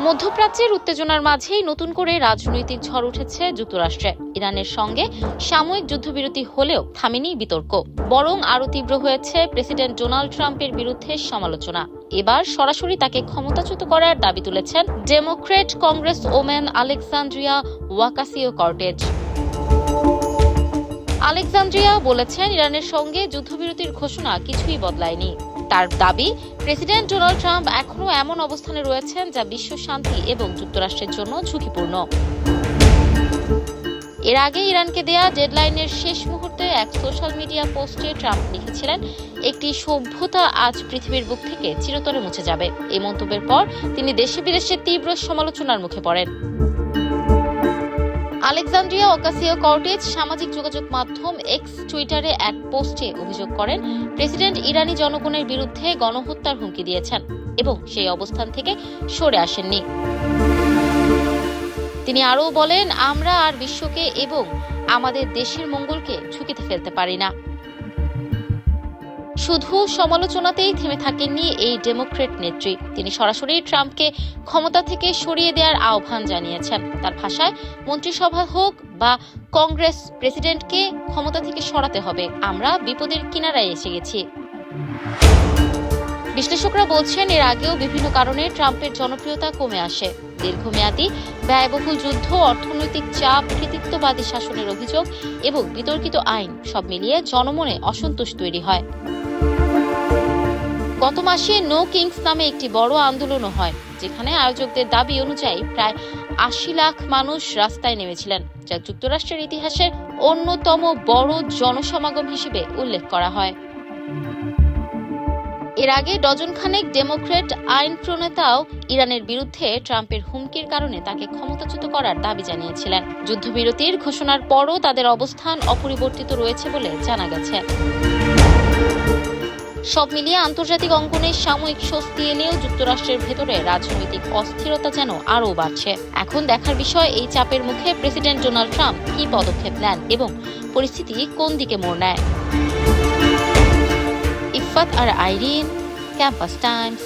মধ্যপ্রাচ্যের উত্তেজনার মাঝেই নতুন করে রাজনৈতিক ঝড় উঠেছে যুক্তরাষ্ট্রে। ইরানের সঙ্গে সাময়িক যুদ্ধবিরতি হলেও থামেনি বিতর্ক, বরং আরও তীব্র হয়েছে প্রেসিডেন্ট ডোনাল্ড ট্রাম্পের বিরুদ্ধে সমালোচনা। এবার সরাসরি তাকে ক্ষমতাচ্যুত করার দাবি তুলেছেন democrat congresswoman Alexandria Ocasio Cortez. Alexandria বলেছেন, ইরানের সঙ্গে যুদ্ধবিরতির ঘোষণা কিছুই বদলায়নি। তার দাবি, প্রেসিডেন্ট ডোনাল্ড ট্রাম্প এখনও এমন অবস্থানে রয়েছেন যা বিশ্ব শান্তি এবং যুক্তরাষ্ট্রের জন্য ঝুঁকিপূর্ণ। এর আগে ইরানকে দেয়া ডেডলাইনের শেষ মুহূর্তে এক সোশ্যাল মিডিয়া পোস্টে ট্রাম্প লিখেছিলেন, একটি সভ্যতা আজ পৃথিবীর বুক থেকে চিরতরে মুছে যাবে। এই মন্তব্যের পর তিনি দেশে বিদেশে তীব্র সমালোচনার মুখে পড়েন। আলেকজান্দ্রিয়া ওকাসিও-কর্টেজ সামাজিক যোগাযোগ মাধ্যম এক্স টুইটারে এক পোস্টে অভিযোগ করেন, প্রেসিডেন্ট ইরানি জনগণের বিরুদ্ধে গণহত্যার হুমকি দিয়েছেন এবং সেই অবস্থান থেকে সরে আসেননি। তিনি আরও বলেন, আমরা আর বিশ্বকে এবং আমাদের দেশের মঙ্গলকে ঝুঁকিতে ফেলতে পারি না। শুধু সমালোচনাতেই থেমে থাকেননি এই ডেমোক্রেট নেত্রী। তিনি সরাসরি ট্রাম্পকে ক্ষমতা থেকে সরিয়ে দেওয়ার আহ্বান জানিয়েছেন। তার ভাষায়, মন্ত্রিসভা হোক বা কংগ্রেস, প্রেসিডেন্টকে ক্ষমতা থেকে সরাতে হবে। আমরা বিপদের কিনারায় এসে গেছি। বিশ্লেষকরা বলছেন, এর আগেও বিভিন্ন কারণে ট্রাম্পের জনপ্রিয়তা কমে আসে। দীর্ঘমেয়াদী ব্যয়বহুল যুদ্ধ, অর্থনৈতিক চাপ, কৃতিত্ববাদী শাসনের অভিযোগ এবং বিতর্কিত আইন সব মিলিয়ে জনমনে অসন্তোষ তৈরি হয়। গত মাসে নো কিংস নামে একটি বড় আন্দোলনও হয়, যেখানে আয়োজকদের দাবি অনুযায়ী প্রায় ৮০ লাখ মানুষ রাস্তায় নেমেছিলেন, যা যুক্তরাষ্ট্রের ইতিহাসের অন্যতম বড় জনসমাগম হিসেবে উল্লেখ করা হয়। এর আগে ডজনখানেক ডেমোক্রেট আইন প্রণেতাও ইরানের বিরুদ্ধে ট্রাম্পের হুমকির কারণে তাকে ক্ষমতাচ্যুত করার দাবি জানিয়েছিলেন। যুদ্ধবিরতির ঘোষণার পরও তাদের অবস্থান অপরিবর্তিত রয়েছে বলে জানা গেছে। সব মিলিয়ে আন্তর্জাতিক অঙ্গনে সাময়িক স্বস্তি এলেও যুক্তরাষ্ট্রের ভেতরে রাজনৈতিক অস্থিরতা যেন আরও বাড়ছে। এখন দেখার বিষয়, এই চাপের মুখে প্রেসিডেন্ট ডোনাল্ড ট্রাম্প কী পদক্ষেপ নেন এবং পরিস্থিতি কোন দিকে মোড় নেয়। ইফফাত আর আইরিন, ক্যাম্পাস টাইমস।